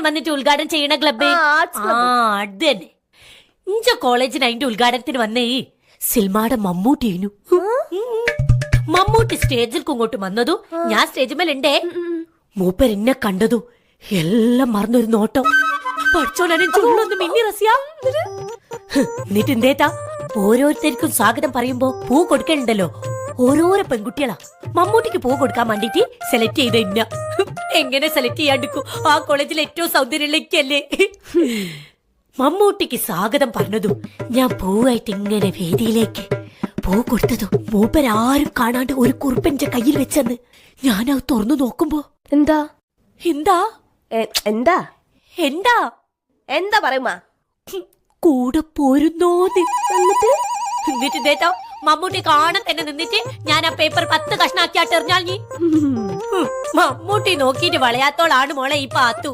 വന്നിട്ട് ഉദ്ഘാടനം ചെയ്യണ ക്ലബ്ബ്. അത് തന്നെ. ഇഞ്ച കോളേജിന് അതിന്റെ ഉദ്ഘാടനത്തിന് വന്നേ സിൽമാടെ മമ്മൂട്ടിനു. മമ്മൂട്ടി സ്റ്റേജിൽ ഇങ്ങോട്ട് വന്നതു, ഞാൻ സ്റ്റേജ് മേലുണ്ടേ. മൂപ്പർ എന്നെ കണ്ടതു എല്ലാം മറന്നൊരു നോട്ടം. പഠിച്ചോളൊന്ന് മിന്നി റസിയ. എന്നിട്ട് എന്തേത്താ ഓരോരുത്തർക്കും സ്വാഗതം പറയുമ്പോ പൂ കൊടുക്കലുണ്ടല്ലോ. ഓരോരോ പെൺകുട്ടികളാ മമ്മൂട്ടിക്ക് പൂ കൊടുക്കാൻ വേണ്ടിട്ട് സെലക്ട് ചെയ്ത ഇന്ന. എങ്ങനെ സെലക്ട് ചെയ്യാണ്ടിരിക്കും? ആ കോളേജിൽ ഏറ്റവും സൗന്ദര്യമുള്ളല്ലേ. മമ്മൂട്ടിക്ക് സ്വാഗതം പറഞ്ഞതും ഞാൻ പൂവായിട്ട് ഇങ്ങനെ വേദിയിലേക്ക് പൂ കൊടുത്തതും മൂപ്പരാരും കാണാണ്ട് ഒരു കുറിപ്പന്റെ കയ്യിൽ വെച്ചെന്ന്. ഞാനത് തുറന്നു നോക്കുമ്പോ എന്താ എന്താ എന്താ എന്താ എന്താ പറയുമാ കൂടെ പോരുന്നോന്ന്. എന്നിട്ട് ഇതേട്ടോ മമ്മൂട്ടി കാണാൻ തന്നെ നിന്നിട്ട് ഞാൻ ആ പേപ്പർ 10 കഷ്ണാക്കിയാട്ട് എറിഞ്ഞാൽ നീ. മമ്മൂട്ടി നോക്കിയിട്ട് വളയാത്തോളാണ് മോളെ ഈ പാത്തു.